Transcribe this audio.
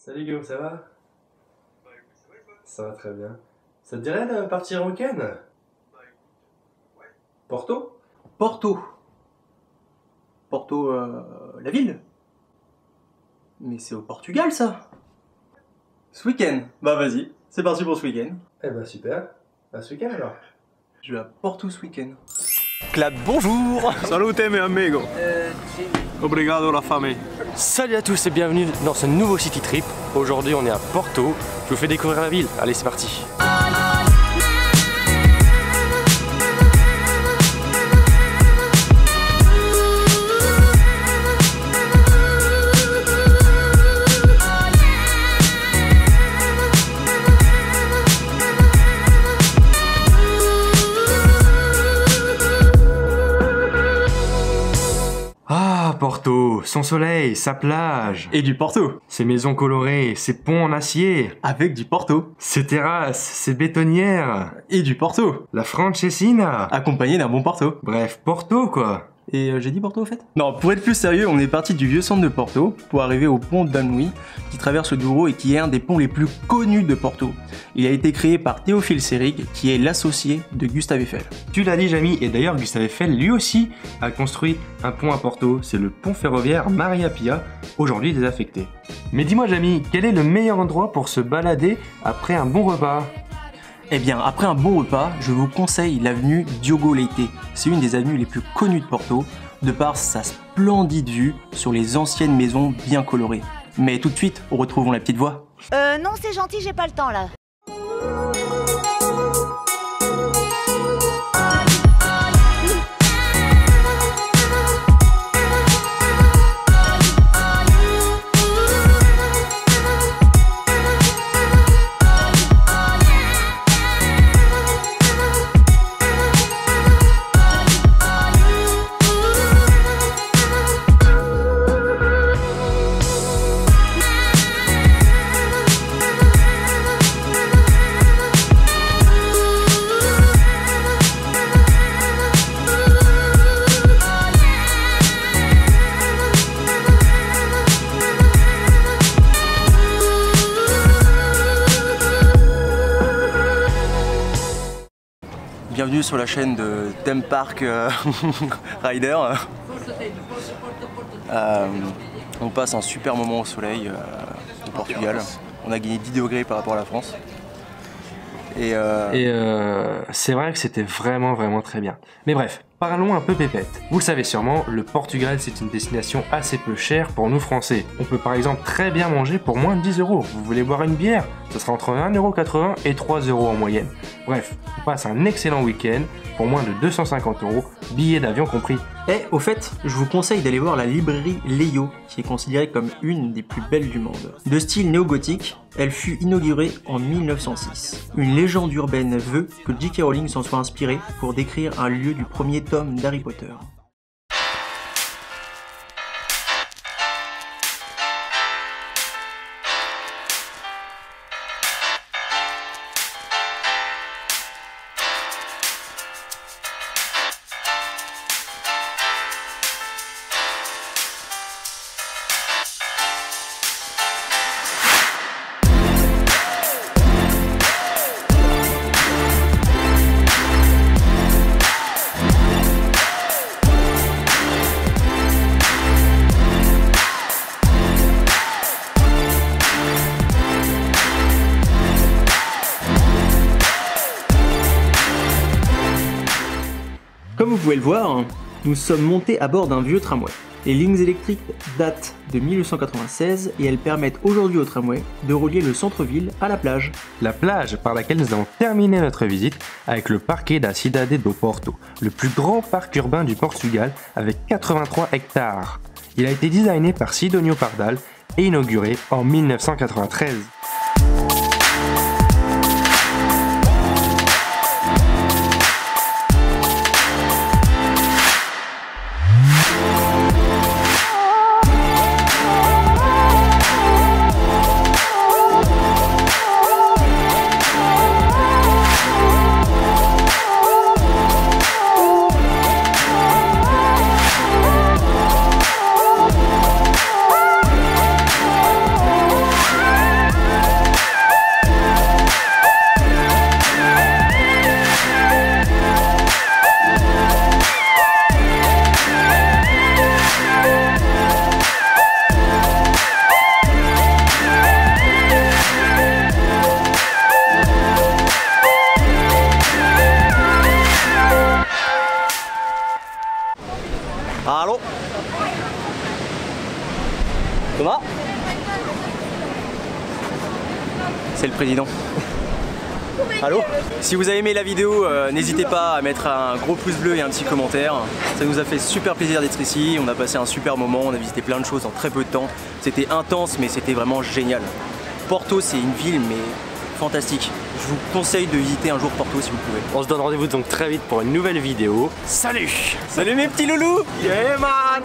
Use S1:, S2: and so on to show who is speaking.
S1: Salut Guillaume, ça va? Bah écoute, ça va et toi? Ça va très bien. Ça te dirait de partir en week-end? Bah écoute, ouais. Porto?
S2: Porto. Porto, la ville? Mais c'est au Portugal ça? Ce week-end? Bah vas-y, c'est parti pour ce week-end.
S1: Eh bah super. À ce week-end alors?
S2: Je vais à Porto ce week-end.
S3: Clap, bonjour.
S4: Salute mes amigos. Obrigado la famille.
S3: Salut à tous et bienvenue dans ce nouveau City Trip. Aujourd'hui on est à Porto. Je vous fais découvrir la ville. Allez, c'est parti. Porto, son soleil, sa plage,
S2: Et du Porto.
S3: ses maisons colorées, ses ponts en acier,
S2: Avec du Porto.
S3: ses terrasses, ses bétonnières,
S2: Et du Porto.
S3: la Francesina.
S2: Accompagné d'un bon Porto.
S3: Bref, Porto quoi.
S2: Et j'ai dit Porto au fait? Non, pour être plus sérieux, on est parti du vieux centre de Porto pour arriver au pont d'Anouilh qui traverse le Douro et qui est un des ponts les plus connus de Porto. Il a été créé par Théophile Seyrig qui est l'associé de Gustave Eiffel.
S3: Tu l'as dit Jamy, et d'ailleurs Gustave Eiffel lui aussi a construit un pont à Porto, c'est le pont ferroviaire Maria Pia, aujourd'hui désaffecté. Mais dis-moi Jamy, quel est le meilleur endroit pour se balader après un bon repas?
S2: Eh bien, après un bon repas, je vous conseille l'avenue Diogo Leite. C'est une des avenues les plus connues de Porto, de par sa splendide vue sur les anciennes maisons bien colorées. Mais tout de suite, retrouvons la petite voix.
S5: Non, c'est gentil, j'ai pas le temps là.
S2: Bienvenue sur la chaîne de Theme Park Rider. On passe un super moment au soleil au Portugal. On a gagné 10 degrés par rapport à la France. Et
S3: C'est vrai que c'était vraiment très bien. Mais bref, parlons un peu pépette. Vous le savez sûrement, le Portugal c'est une destination assez peu chère pour nous français. On peut par exemple très bien manger pour moins de 10 €. Vous voulez boire une bière? Ce sera entre 1,80 € et 3 € en moyenne. Bref, on passe un excellent week-end pour moins de 250 €, billets d'avion compris.
S2: Et au fait, je vous conseille d'aller voir la librairie Leio, qui est considérée comme une des plus belles du monde. De style néo-gothique, elle fut inaugurée en 1906. Une légende urbaine veut que J.K. Rowling s'en soit inspirée pour décrire un lieu du premier tome d'Harry Potter. Comme vous pouvez le voir, nous sommes montés à bord d'un vieux tramway. Les lignes électriques datent de 1896 et elles permettent aujourd'hui au tramway de relier le centre-ville à la plage.
S3: La plage par laquelle nous avons terminé notre visite avec le Parque da Cidade do Porto, le plus grand parc urbain du Portugal avec 83 hectares. Il a été designé par Sidónio Pardal et inauguré en 1993.
S2: C'est le président. Allô? Si vous avez aimé la vidéo, n'hésitez pas à mettre un gros pouce bleu et un petit commentaire. Ça nous a fait super plaisir d'être ici, on a passé un super moment, on a visité plein de choses en très peu de temps. C'était intense mais c'était vraiment génial. Porto c'est une ville mais fantastique. Je vous conseille de visiter un jour Porto si vous pouvez.
S3: On se donne rendez-vous donc très vite pour une nouvelle vidéo. Salut!
S2: Salut mes petits loulous! Yeah man!